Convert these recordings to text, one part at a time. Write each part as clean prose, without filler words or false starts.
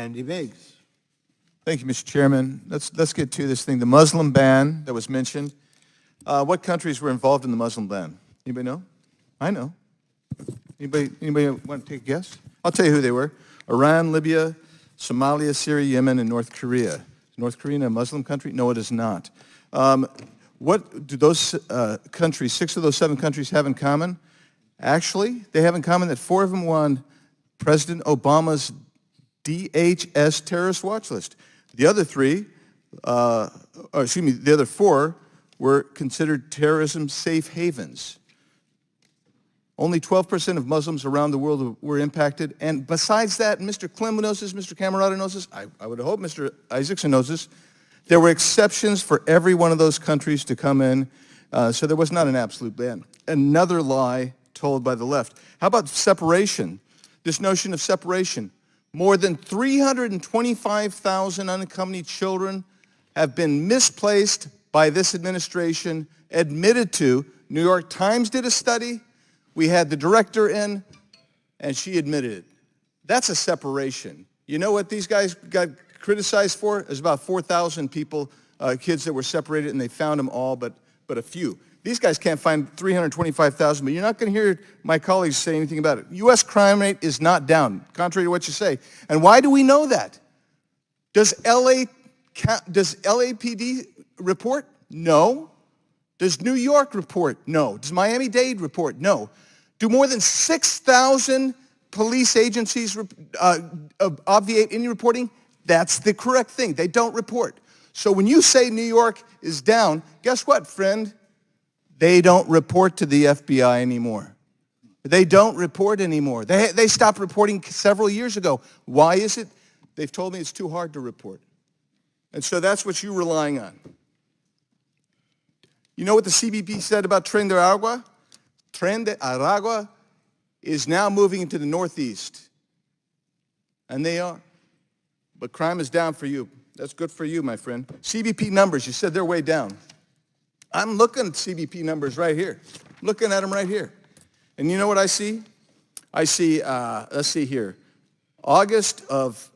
Andy Biggs. Thank you, Mr. Chairman. Let's get to this thing. The Muslim ban that was mentioned. What countries were involved in the Muslim ban? Anybody know? I know. Anybody want to take a guess? I'll tell you who they were. Iran, Libya, Somalia, Syria, Yemen, and North Korea. Is North Korea a Muslim country? No, it is not. What do those countries, 6 of those 7 countries, have in common? Actually, they have in common that 4 of them were on President Obama's DHS terrorist watch list. The other 4 were considered terrorism safe havens. Only 12% of Muslims around the world were impacted. And besides that, Mr. Clem knows this, Mr. Camerata knows this, I would hope Mr. Isaacson knows this, there were exceptions for every one of those countries to come in, so there was not an absolute ban. Another lie told by the left. How about separation? This notion of separation. More than 325,000 unaccompanied children have been misplaced by this administration, admitted to. New York Times did a study. We had the director in, and she admitted it. That's a separation. You know what these guys got criticized for? There's about 4,000 people, kids that were separated, and they found them all, but a few. These guys can't find 325,000, but you're not going to hear my colleagues say anything about it. U.S. crime rate is not down, contrary to what you say. And why do we know that? Does LAPD report? No. Does New York report? No. Does Miami-Dade report? No. Do more than 6,000 police agencies obviate any reporting? That's the correct thing. They don't report. So when you say New York is down, guess what, friend? They don't report to the FBI anymore. They don't report anymore. They stopped reporting several years ago. Why is it? They've told me it's too hard to report. And so that's what you're relying on. You know what the CBP said about Tren de Aragua? Tren de Aragua is now moving into the Northeast. And they are. But crime is down for you. That's good for you, my friend. CBP numbers, you said they're way down. I'm looking at CBP numbers right here. I'm looking at them right here. And you know what I see? I see, let's see here. August of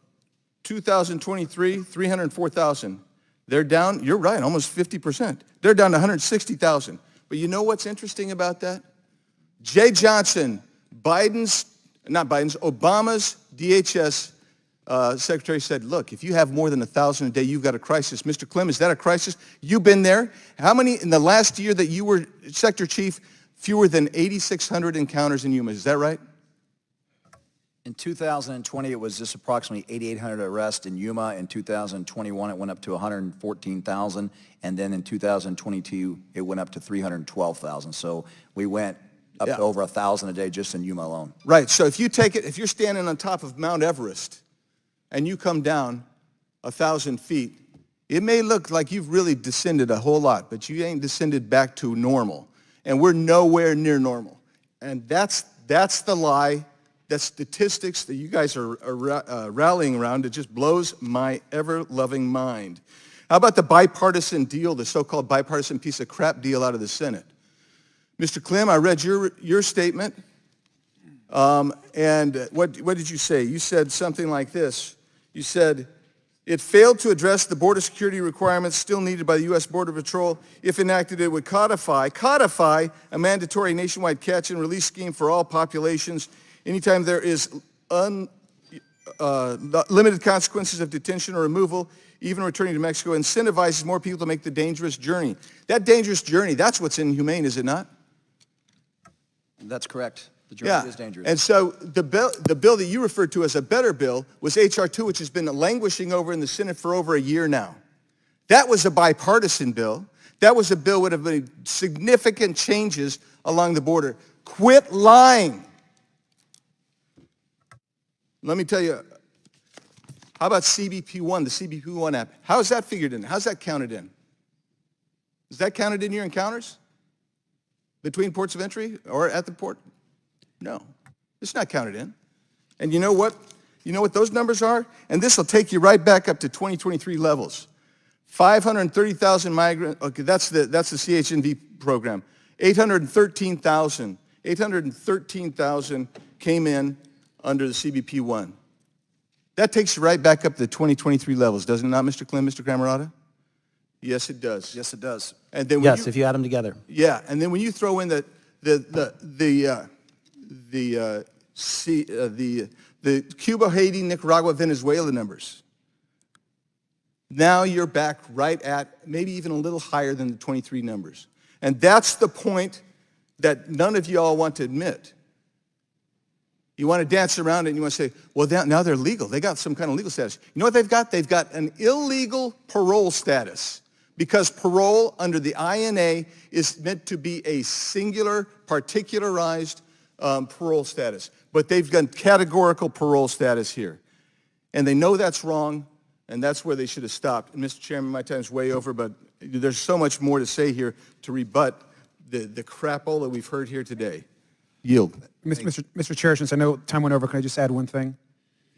2023, 304,000. They're down, you're right, almost 50%. They're down to 160,000. But you know what's interesting about that? Jay Johnson, Obama's DHS secretary said, look, if you have more than 1,000 a day, you've got a crisis. Mr. Clem, is that a crisis? You've been there. How many in the last year that you were sector chief, fewer than 8,600 encounters in Yuma? Is that right? In 2020, it was just approximately 8,800 arrests in Yuma. In 2021, it went up to 114,000. And then in 2022, it went up to 312,000. So we went up to over 1,000 a day just in Yuma alone. Right. So if you take it, if you're standing on top of Mount Everest, and you come down 1,000 feet, it may look like you've really descended a whole lot, but you ain't descended back to normal. And we're nowhere near normal. And that's the lie, that statistics that you guys are rallying around. It just blows my ever-loving mind. How about the bipartisan deal, the so-called bipartisan piece of crap deal out of the Senate? Mr. Clem, I read your statement. And what did you say? You said something like this. You said, it failed to address the border security requirements still needed by the U.S. Border Patrol. If enacted, it would codify a mandatory nationwide catch and release scheme for all populations anytime there is limited consequences of detention or removal, even returning to Mexico, incentivizes more people to make the dangerous journey. That dangerous journey, that's what's inhumane, is it not? That's correct. The journey is dangerous. And so the bill that you referred to as a better bill was H.R. 2, which has been languishing over in the Senate for over a year now. That was a bipartisan bill. That was a bill that would have made significant changes along the border. Quit lying. Let me tell you, how about CBP-1, the CBP-1 app? How is that figured in? How's that counted in? Is that counted in your encounters? Between ports of entry or at the port? No, it's not counted in. And you know what? You know what those numbers are? And this will take you right back up to 2023 levels. 530,000 migrants, okay, that's the CHNV program. 813,000 came in under the CBP-1. That takes you right back up to the 2023 levels, doesn't it not, Mr. Clem, Mr. Camerata? Yes, it does. Yes, it does. And then when Yes, you, if you add them together. yeah, and then when you throw in the Cuba, Haiti, Nicaragua, Venezuela numbers, now you're back right at maybe even a little higher than the 23 numbers. And that's the point that none of you all want to admit. You want to dance around it and you want to say, well, now they're legal. They got some kind of legal status. You know what they've got? They've got an illegal parole status because parole under the INA is meant to be a singular, particularized parole status. But they've got categorical parole status here. And they know that's wrong, and that's where they should have stopped. And Mr. Chairman, my time's way over, but there's so much more to say here to rebut the crapola we've heard here today. Yield. Mr. Chair, since I know time went over, can I just add one thing?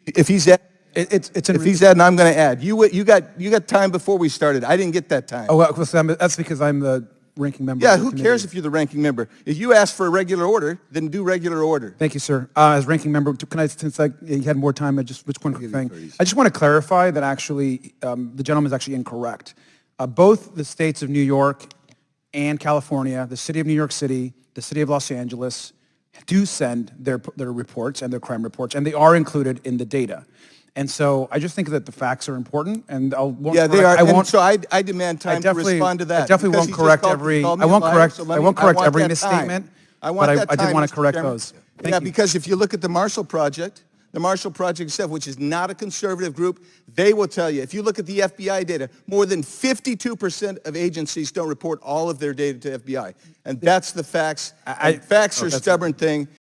If he's adding, If he's adding, I'm going to add. You got time before we started. I didn't get that time. Oh, well, that's because I'm the ranking member. Yeah, of the who committee. cares if you're the ranking member? If you ask for a regular order, then do regular order. Thank you, sir. As ranking member, can I, since you had more time, just one quick thing. I just want to clarify that actually the gentleman is actually incorrect. Both the states of New York and California, the city of New York City, the city of Los Angeles, do send their reports and their crime reports, and they are included in the data. And so I just think that the facts are important, and I won't. Yeah, they are. I won't. So I demand time to respond to that. I definitely won't correct every. I won't correct every misstatement. But I did want to correct those. Thank you. Because if you look at the Marshall Project itself, which is not a conservative group, they will tell you, if you look at the FBI data, more than 52% of agencies don't report all of their data to FBI. And that's the facts. Facts are a stubborn thing.